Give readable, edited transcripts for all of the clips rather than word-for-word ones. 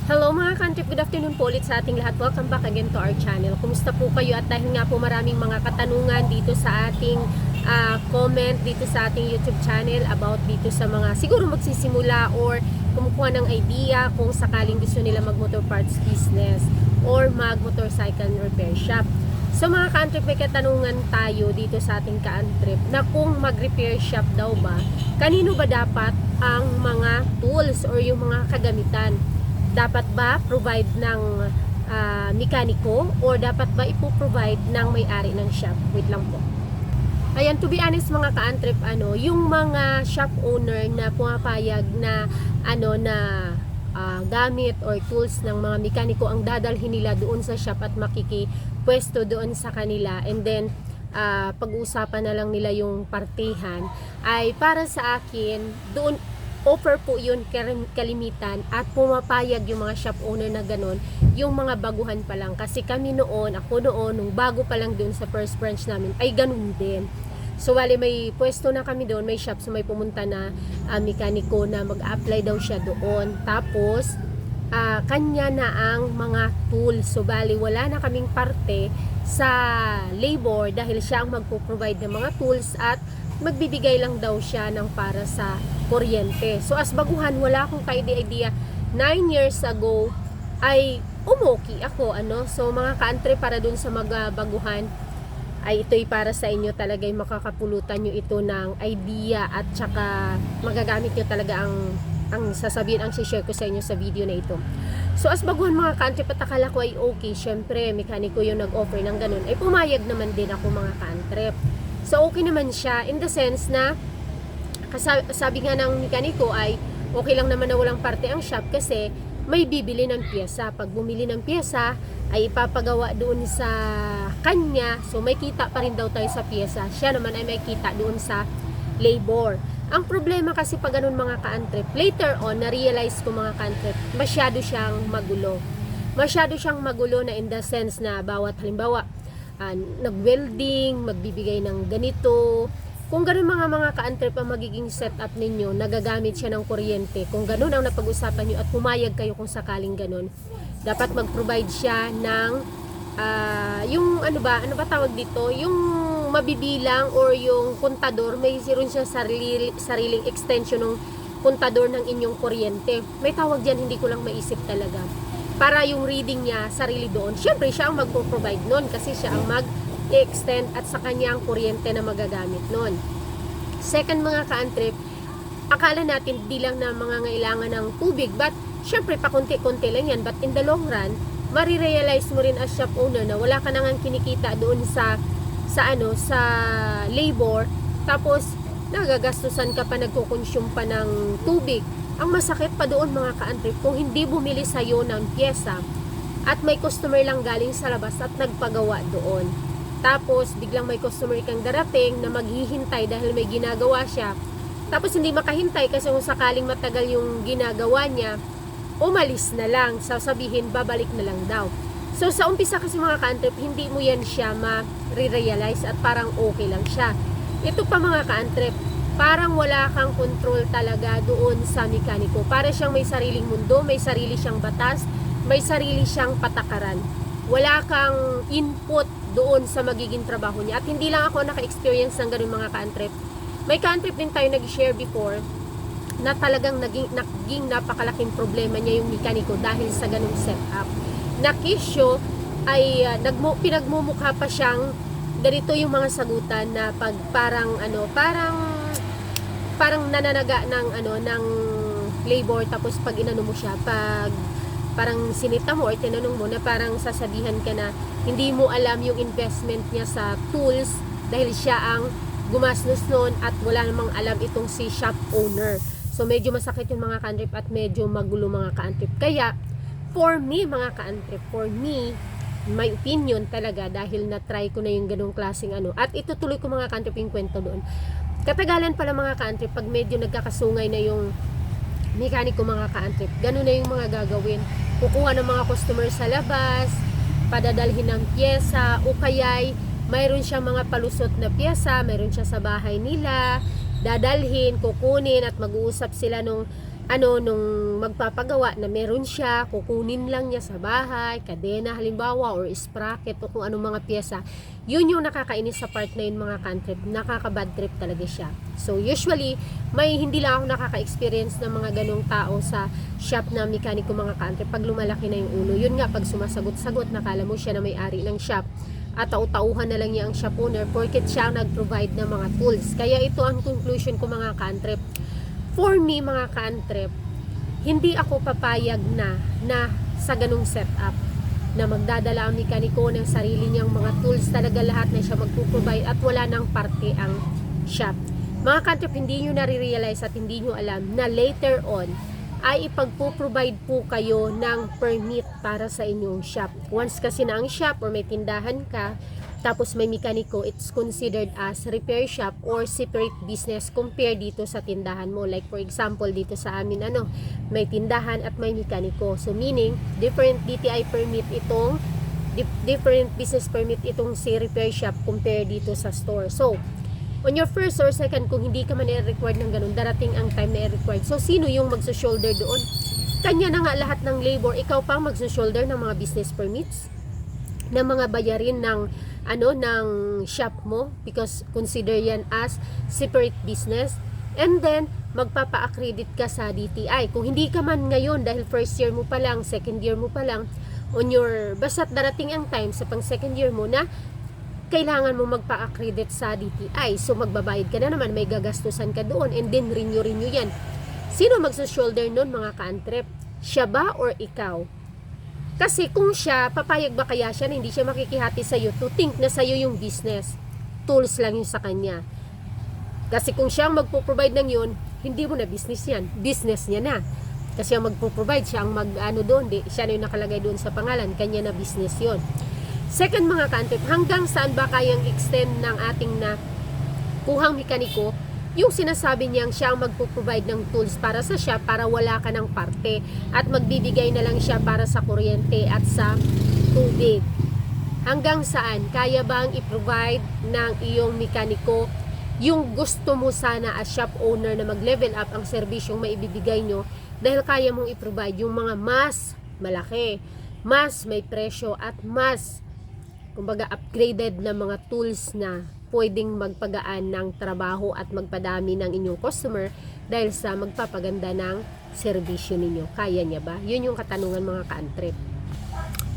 Hello mga kantrip, good afternoon po ulit sa ating lahat. Welcome back again to our channel. Kumusta po kayo? At dahil nga po maraming mga katanungan dito sa ating comment dito sa ating YouTube channel about dito sa mga siguro magsisimula or kumukuha ng idea kung sakaling gusto nila mag motor parts business or mag motorcycle repair shop. So mga ka-antrip, may katanungan tayo dito sa ating ka-antrip na kung mag-repair shop daw ba, kanino ba dapat ang mga tools or yung mga kagamitan? Dapat ba provide ng mekaniko or dapat ba ipo-provide ng may-ari ng shop? Wait lang po. Ayan, to be honest mga ka-antrip, yung mga shop owner na pumapayag na gamit or tools ng mga mekaniko ang dadalhin nila doon sa shop at makikipwesto doon sa kanila, and then pag-uusapan na lang nila yung partihan, ay para sa akin doon offer po yun kalimitan at pumapayag yung mga shop owner na ganun, yung mga baguhan pa lang. Kasi kami noon, ako noon, nung bago pa lang doon sa first branch namin, ay ganun din. So wali may pwesto na kami doon, may shop, so may pumunta na mekaniko na mag-apply daw siya doon. Tapos, kanya na ang mga tools. So bali, wala na kaming parte sa labor dahil siya ang magpo-provide ng mga tools at magbibigay lang daw siya ng para sa kuryente. So as baguhan, wala akong ka-idea. 9 years ago ay umuki ako, So mga ka-antre, para dun sa mga baguhan, ay ito'y para sa inyo talaga, yung makakapulutan nyo ito ng idea at saka magagamit nyo talaga ang sasabihin, ang share ko sa inyo sa video na ito. So as baguhan mga ka-antre, patakala ko ay okay, syempre mekaniko yung nag-offer ng ganun, ay pumayag naman din ako mga ka-antre. So okay naman siya in the sense na sabi nga ng mekaniko ay okay lang naman na walang parte ang shop kasi may bibili ng pyesa. Pag bumili ng pyesa ay ipapagawa doon sa kanya, so may kita pa rin daw tayo sa pyesa. Siya naman ay may kita doon sa labor. Ang problema kasi pag ganun mga ka-antrip, later on na-realize ko mga ka-antrip, masyado siyang magulo. Masyado siyang magulo na in the sense na bawat halimbawa nag-welding, magbibigay ng ganito. Kung ganun mga ka-antrip ang magiging setup ninyo, nagagamit siya ng kuryente. Kung ganun ang napag-usapan nyo at pumayag kayo kung sakaling ganun, dapat mag-provide siya ng yung ano ba tawag dito? Yung mabibilang or yung kontador, may rin siya sariling extension ng kontador ng inyong kuryente. May tawag diyan, hindi ko lang maisip talaga. Para yung reading niya sarili doon. Syempre siya ang magpo-provide noon kasi siya ang mag-extend at sa kanya ang kuryente na magagamit noon. Second mga ka-antrip, akala natin di lang na mga ngailangan ng tubig, but syempre pakunti-kunti lang yan, but in the long run, marirealize mo rin as shop owner na wala ka nang kinikita doon sa labor, tapos nagagastusan ka pa, nagkukonsume pa ng tubig. Ang masakit pa doon mga ka-antrip, kung hindi bumili sa'yo ng pyesa at may customer lang galing sa labas at nagpagawa doon. Tapos biglang may customer kang darating na maghihintay dahil may ginagawa siya. Tapos hindi makahintay kasi kung sakaling matagal yung ginagawa niya, umalis na lang. Sasabihin, babalik na lang daw. So sa umpisa kasi mga ka-antrip, hindi mo yan siya ma-realize at parang okay lang siya. Ito pa mga ka-antrip, parang wala kang control talaga doon sa mekaniko. Para siyang may sariling mundo, may sarili siyang batas, may sarili siyang patakaran. Wala kang input doon sa magiging trabaho niya. At hindi lang ako naka-experience ng ganun mga ka-antrip. May ka-antrip din tayo nag-share before na talagang naging napakalaking problema niya yung mekaniko dahil sa ganung setup. Nakisyo ay pinagmumukha pa siyang ganito yung mga sagutan na pag parang nananaga ng labor, tapos pag inano mo siya, pag parang sinita mo or tinanong mo na parang sasabihan ka na hindi mo alam yung investment niya sa tools dahil siya ang gumastos noon at wala namang alam itong si shop owner. So medyo masakit yung mga ka-antrip at medyo magulo mga ka-antrip. Kaya for me mga ka-antrip, my opinion talaga, dahil na-try ko na yung ganong klaseng at itutuloy ko mga ka-antrip yung kwento doon. Katagalan pala mga ka-antrip, pag medyo nagkakasungay na yung mekaniko mga ka-antrip, ganun na yung mga gagawin. Kukuha ng mga customer sa labas, padadalhin ng pyesa, o kaya'y mayroon siyang mga palusot na pyesa, mayroon siya sa bahay nila, dadalhin, kukunin, at mag-uusap sila nung nung magpapagawa na meron siya, kukunin lang niya sa bahay, kadena halimbawa, or sprocket, o kung anong mga pyesa. Yun yung nakakainis sa part na yun, mga ka-trip. Nakaka-bad trip talaga siya. So usually, hindi lang ako nakaka-experience ng mga ganong tao sa shop na mekaniko, mga ka-trip, pag lumalaki na yung ulo. Yun nga, pag sumasagot-sagot, nakala mo siya na may-ari ng shop, at tauhan na lang niya ang shop owner porket siya ang nag-provide ng mga tools. Kaya ito ang conclusion ko, mga ka-trip. For me, mga ka-trip, hindi ako papayag na sa ganung setup na magdadala ang mekaniko ng sarili niyang mga tools, talaga lahat na siya magpo-provide at wala nang parte ang shop. Mga ka-trip, hindi nyo nare-realize at hindi nyo alam na later on ay ipagpo-provide po kayo ng permit para sa inyong shop. Once kasi na ang shop or may tindahan ka, tapos may mekaniko, it's considered as repair shop or separate business compare dito sa tindahan mo. Like for example, dito sa amin, may tindahan at may mekaniko. So meaning, different DTI permit itong, different business permit itong si repair shop compare dito sa store. So, on your first or second, kung hindi ka man i-required ng ganun, darating ang time na i-required. So, sino yung magso-shoulder doon? Kanya na nga lahat ng labor, ikaw pang magso-shoulder ng mga business permits, ng mga bayarin ng ng shop mo, because consider yan as separate business. And then magpapa-accredit ka sa DTI. Kung hindi ka man ngayon, dahil first year mo pa lang, second year mo pa lang, basta't darating ang time sa pang second year mo na kailangan mo magpa-accredit sa DTI. So magbabayad ka na naman, may gagastusan ka doon, and then renew yan. Sino magsa-shoulder nun, mga ka-trip? Siya ba or ikaw? Kasi kung siya, papayag ba kaya siya na hindi siya makikihati sa'yo to think na sa'yo yung business? Tools lang yun sa kanya. Kasi kung siya ang magpo-provide ng yun, hindi mo na business yan. Business niya na. Kasi ang magpo-provide, siya ang doon, siya na yung nakalagay doon sa pangalan, kanya na business yun. Second, mga ka-trip, hanggang saan ba kayang extend ng ating na kuhang mekaniko yung sinasabi niyang siya ang magpo-provide ng tools para sa shop para wala ka ng parte at magbibigay na lang siya para sa kuryente at sa tubig? Hanggang saan kaya bang i-provide ng iyong mekaniko yung gusto mo sana as shop owner na mag-level up ang serbisyong maibibigay nyo, dahil kaya mong i-provide yung mga mas malaki, mas may presyo at mas kumbaga upgraded na mga tools na pwedeng magpagaan ng trabaho at magpadami ng inyong customer dahil sa magpapaganda ng serbisyo ninyo. Kaya niya ba? Yun yung katanungan, mga ka-trip.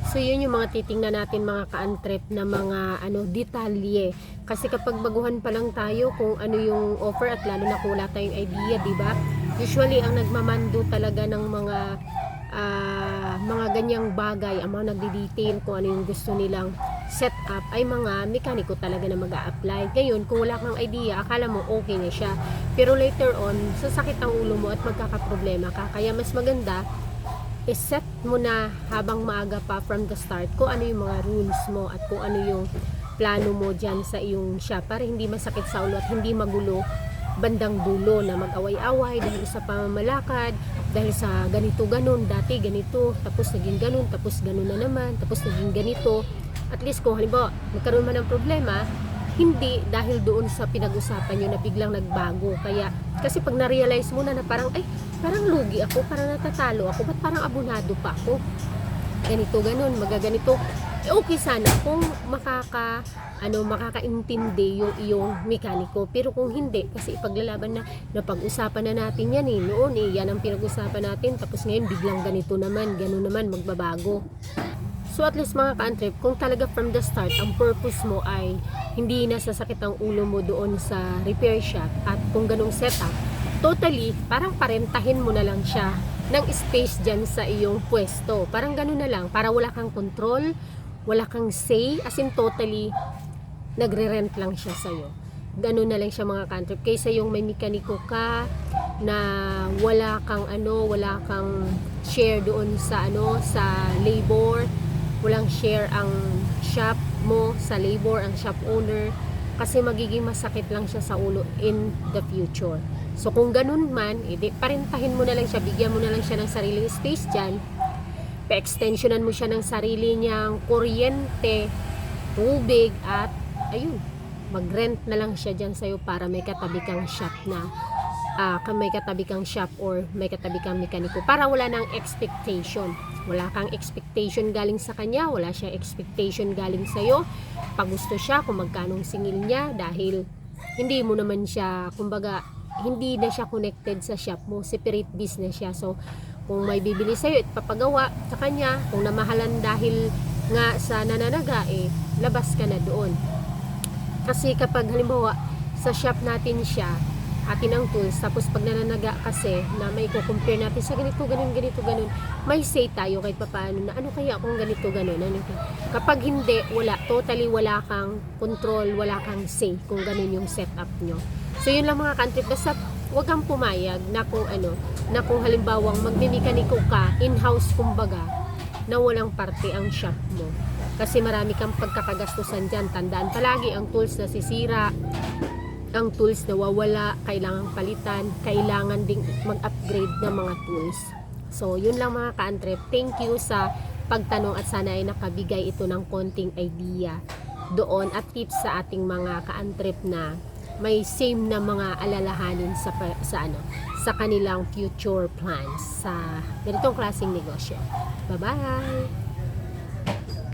So yun yung mga titingnan natin, mga ka-trip, na mga detalye. Kasi kapag baguhan pa lang tayo kung ano yung offer, at lalo na kung wala tayong idea, di ba? Usually ang nagmamando talaga ng mga ganyang bagay, ang mga nagdi-detail kung ano yung gusto nilang set up, ay mga mekaniko talaga na mag-a-apply. Ngayon, kung wala kang idea, akala mo okay na siya, pero later on, sasakit ang ulo mo at magkakaproblema ka. Kaya mas maganda i-set mo na habang maaga pa from the start kung ano yung mga rules mo at kung ano yung plano mo dyan sa iyong shop, para hindi masakit sa ulo at hindi magulo bandang dulo na mag-away-away dahil sa pamamalakad, dahil sa ganito ganon, dati ganito, tapos naging ganon, tapos ganon na naman, tapos naging ganito. At least kung halimbawa magkaroon man ng problema, hindi dahil doon sa pinag-usapan nyo na biglang nagbago. Kaya kasi pag na-realize mo na parang parang lugi ako, parang natatalo ako, ba't parang abunado pa ako, ganito ganon, magaganito, okay sana kung makakaintindi yung iyong mekaniko. Pero kung hindi, kasi ipaglalaban na napag-usapan na natin yan noon yan ang pinag-usapan natin, tapos ngayon biglang ganito naman, gano'n naman, magbabago. So at least, mga ka-trip, kung talaga from the start ang purpose mo ay hindi nasasakit ang ulo mo doon sa repair shop, at kung ganong setup, totally parang parentahin mo na lang siya ng space dyan sa iyong pwesto. Parang gano'n na lang, para wala kang control, wala kang say, as in totally nagre-rent lang siya sa'yo. Ganun na lang siya, mga ka-trip, kaysa yung may mekaniko ka na wala kang share doon sa sa labor, walang share ang shop mo sa labor, ang shop owner, kasi magiging masakit lang siya sa ulo in the future. So kung ganun man, parentahin mo na lang siya, bigyan mo na lang siya ng sariling space dyan, pa-extensionan mo siya ng sarili niyang kuryente, tubig, at ayun, mag-rent na lang siya dyan sa'yo para may katabi kang shop na may katabi kang shop or may katabi kang mekaniko para wala nang expectation. Wala kang expectation galing sa kanya, wala siyang expectation galing sa'yo. Pag gusto siya, kung magkanong singil niya, dahil hindi mo naman siya, kumbaga, hindi na siya connected sa shop mo, separate business siya. So, kung may bibili sa'yo, papagawa sa kanya, kung namahalan dahil nga sa nananaga, labas ka na doon. Kasi kapag halimbawa, sa shop natin siya, atin ang tools, tapos pag nananaga kasi na may compare natin sa ganito, ganun, may say tayo kahit papaano na ano kaya kung ganito, ganun, ano. Kapag hindi, totally wala kang control, wala kang say kung ganun yung setup nyo. So yun lang mga ka-antrip, basta huwag kang pumayag na kung halimbawang magmimekaniko ka, in-house kumbaga, na walang parte ang shop mo. Kasi marami kang pagkakagastusan dyan. Tandaan palagi, ang tools na sisira, ang tools na wawala, kailangan palitan, kailangan ding mag-upgrade ng mga tools. So, yun lang mga ka-antrip. Thank you sa pagtanong at sana ay nakabigay ito ng konting idea doon at tips sa ating mga ka-antrip na may same na mga alalahanin sa kanilang future plans sa ganitong klaseng negosyo. Bye-bye!